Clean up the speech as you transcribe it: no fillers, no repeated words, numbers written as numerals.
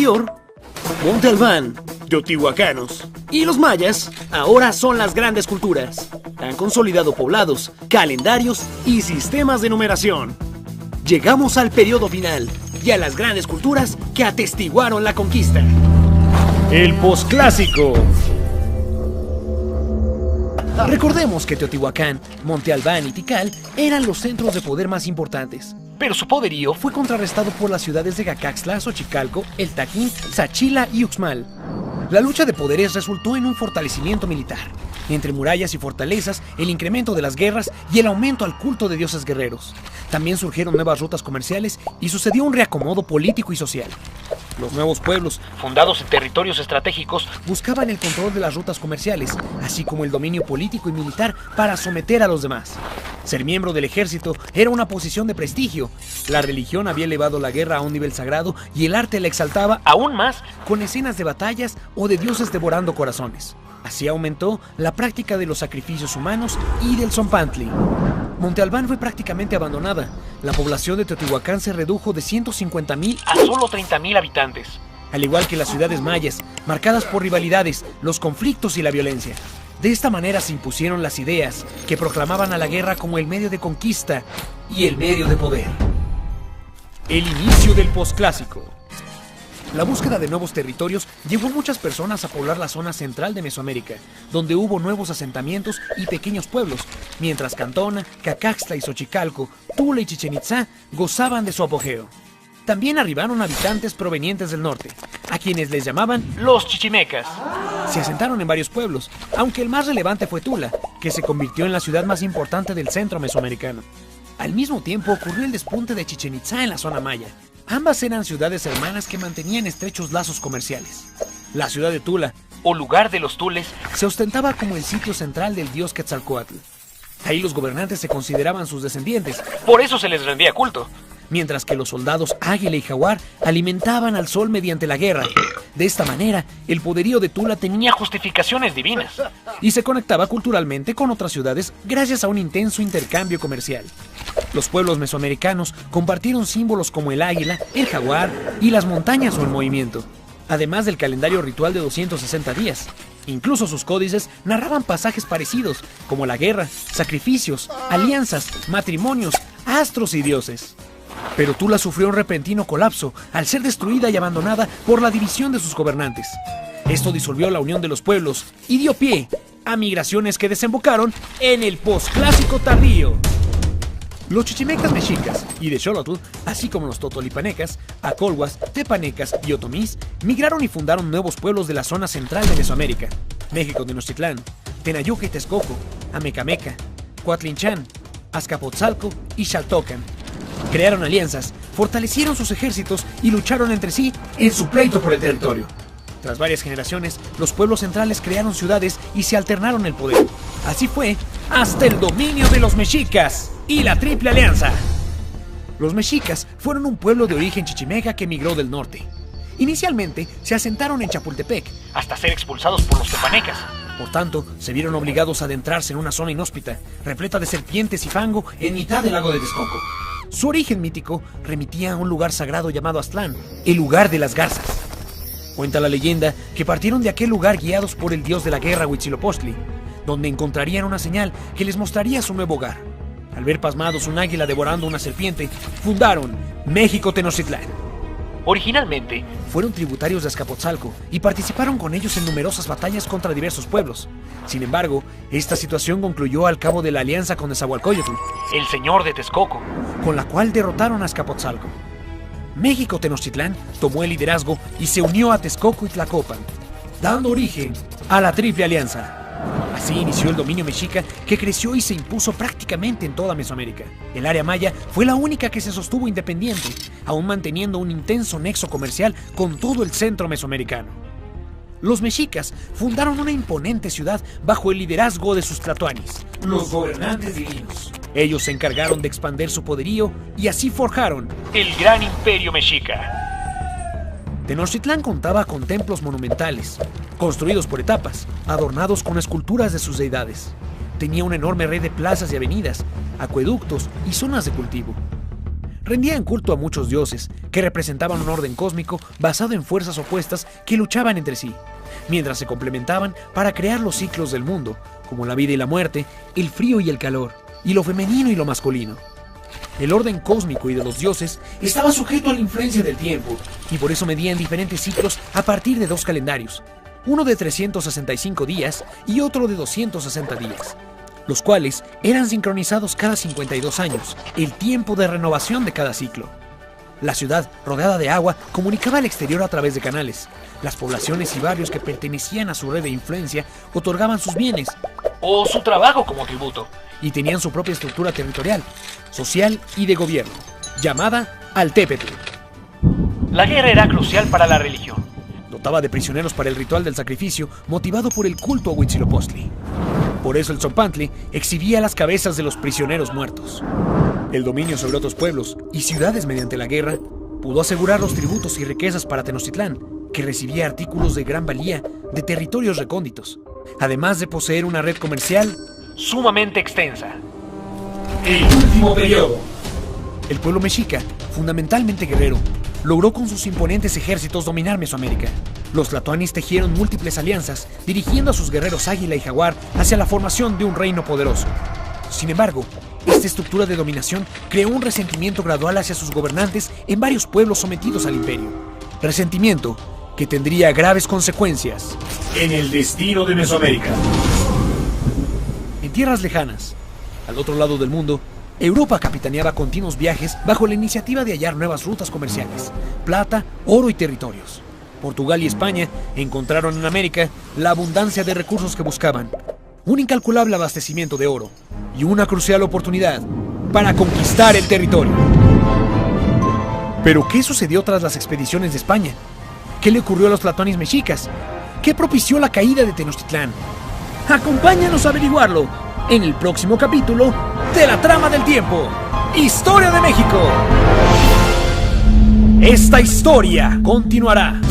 anterior, Monte Albán, teotihuacanos y los mayas ahora son las grandes culturas. Han consolidado poblados, calendarios y sistemas de numeración. Llegamos al periodo final y a las grandes culturas que atestiguaron la conquista. El posclásico. Recordemos que Teotihuacán, Monte Albán y Tikal eran los centros de poder más importantes, pero su poderío fue contrarrestado por las ciudades de Cacaxtla, Xochicalco, El Tajín, Sachila y Uxmal. La lucha de poderes resultó en un fortalecimiento militar. Entre murallas y fortalezas, el incremento de las guerras y el aumento al culto de dioses guerreros. También surgieron nuevas rutas comerciales y sucedió un reacomodo político y social. Los nuevos pueblos, fundados en territorios estratégicos, buscaban el control de las rutas comerciales, así como el dominio político y militar para someter a los demás. Ser miembro del ejército era una posición de prestigio. La religión había elevado la guerra a un nivel sagrado y el arte la exaltaba aún más con escenas de batallas o de dioses devorando corazones. Así aumentó la práctica de los sacrificios humanos y del Zompantli. Monte Albán fue prácticamente abandonada. La población de Teotihuacán se redujo de 150,000 a solo 30,000 habitantes. Al igual que las ciudades mayas, marcadas por rivalidades, los conflictos y la violencia. De esta manera se impusieron las ideas que proclamaban a la guerra como el medio de conquista y el medio de poder. El inicio del posclásico. La búsqueda de nuevos territorios llevó a muchas personas a poblar la zona central de Mesoamérica, donde hubo nuevos asentamientos y pequeños pueblos, mientras Cantona, Cacaxtla y Xochicalco, Tula y Chichén Itzá gozaban de su apogeo. También arribaron habitantes provenientes del norte, a quienes les llamaban los chichimecas. Se asentaron en varios pueblos, aunque el más relevante fue Tula, que se convirtió en la ciudad más importante del centro mesoamericano. Al mismo tiempo ocurrió el despunte de Chichén Itzá en la zona maya. Ambas eran ciudades hermanas que mantenían estrechos lazos comerciales. La ciudad de Tula, o lugar de los tules, se ostentaba como el sitio central del dios Quetzalcóatl. Ahí los gobernantes se consideraban sus descendientes, por eso se les rendía culto. Mientras que los soldados Águila y Jaguar alimentaban al sol mediante la guerra. De esta manera, el poderío de Tula tenía justificaciones divinas y se conectaba culturalmente con otras ciudades gracias a un intenso intercambio comercial. Los pueblos mesoamericanos compartieron símbolos como el águila, el jaguar y las montañas o el movimiento, además del calendario ritual de 260 días. Incluso sus códices narraban pasajes parecidos, como la guerra, sacrificios, alianzas, matrimonios, astros y dioses. Pero Tula sufrió un repentino colapso al ser destruida y abandonada por la división de sus gobernantes. Esto disolvió la unión de los pueblos y dio pie a migraciones que desembocaron en el posclásico tardío. Los chichimecas mexicas y de Xolotl, así como los totolipanecas, acolhuas, tepanecas y otomís, migraron y fundaron nuevos pueblos de la zona central de Mesoamérica: México Tenochtitlán, Tenayuca y Texcoco, Amecameca, Coatlinchán, Azcapotzalco y Xaltocan. Crearon alianzas, fortalecieron sus ejércitos y lucharon entre sí en su pleito por el territorio. Tras varias generaciones, los pueblos centrales crearon ciudades y se alternaron el poder. Así fue hasta el dominio de los mexicas y la Triple Alianza. Los mexicas fueron un pueblo de origen chichimeca que migró del norte. Inicialmente se asentaron en Chapultepec, hasta ser expulsados por los tepanecas. Por tanto, se vieron obligados a adentrarse en una zona inhóspita, repleta de serpientes y fango en mitad del lago de Texcoco. Su origen mítico remitía a un lugar sagrado llamado Aztlán, el lugar de las garzas. Cuenta la leyenda que partieron de aquel lugar guiados por el dios de la guerra Huitzilopochtli, donde encontrarían una señal que les mostraría su nuevo hogar. Al ver pasmados un águila devorando una serpiente, fundaron México Tenochtitlán. Originalmente, fueron tributarios de Azcapotzalco y participaron con ellos en numerosas batallas contra diversos pueblos. Sin embargo, esta situación concluyó al cabo de la alianza con Nezahualcóyotl, el señor de Texcoco, con la cual derrotaron a Azcapotzalco. México Tenochtitlán tomó el liderazgo y se unió a Texcoco y Tlacopan, dando origen a la Triple Alianza. Así inició el dominio mexica, que creció y se impuso prácticamente en toda Mesoamérica. El área maya fue la única que se sostuvo independiente, aún manteniendo un intenso nexo comercial con todo el centro mesoamericano. Los mexicas fundaron una imponente ciudad bajo el liderazgo de sus tlatoanis, los gobernantes divinos. Ellos se encargaron de expandir su poderío y así forjaron el gran imperio mexica. Tenochtitlán contaba con templos monumentales, construidos por etapas, adornados con esculturas de sus deidades. Tenía una enorme red de plazas y avenidas, acueductos y zonas de cultivo. rendían culto a muchos dioses, que representaban un orden cósmico basado en fuerzas opuestas que luchaban entre sí, mientras se complementaban para crear los ciclos del mundo, como la vida y la muerte, el frío y el calor, y lo femenino y lo masculino. El orden cósmico y de los dioses estaba sujeto a la influencia del tiempo, y por eso medían diferentes ciclos a partir de dos calendarios, uno de 365 días y otro de 260 días, los cuales eran sincronizados cada 52 años, el tiempo de renovación de cada ciclo. La ciudad, rodeada de agua, comunicaba al exterior a través de canales. Las poblaciones y barrios que pertenecían a su red de influencia otorgaban sus bienes o su trabajo como tributo, y tenían su propia estructura territorial, social y de gobierno, llamada Altépetl. La guerra era crucial para la religión. Dotaba de prisioneros para el ritual del sacrificio, motivado por el culto a Huitzilopochtli. Por eso el Tzompantli exhibía las cabezas de los prisioneros muertos. El dominio sobre otros pueblos y ciudades mediante la guerra pudo asegurar los tributos y riquezas para Tenochtitlán, que recibía artículos de gran valía de territorios recónditos, además de poseer una red comercial sumamente extensa. El último periodo. El pueblo mexica, fundamentalmente guerrero, logró con sus imponentes ejércitos dominar Mesoamérica. Los tlatoanis tejieron múltiples alianzas, dirigiendo a sus guerreros Águila y Jaguar hacia la formación de un reino poderoso. Sin embargo, esta estructura de dominación creó un resentimiento gradual hacia sus gobernantes en varios pueblos sometidos al imperio. Resentimiento que tendría graves consecuencias en el destino de Mesoamérica. En tierras lejanas, al otro lado del mundo, Europa capitaneaba continuos viajes bajo la iniciativa de hallar nuevas rutas comerciales, plata, oro y territorios. Portugal y España encontraron en América la abundancia de recursos que buscaban, un incalculable abastecimiento de oro y una crucial oportunidad para conquistar el territorio. ¿Pero qué sucedió tras las expediciones de España? ¿Qué le ocurrió a los tlatoanis mexicas? ¿Qué propició la caída de Tenochtitlán? Acompáñanos a averiguarlo en el próximo capítulo de La Trama del Tiempo, Historia de México. Esta historia continuará.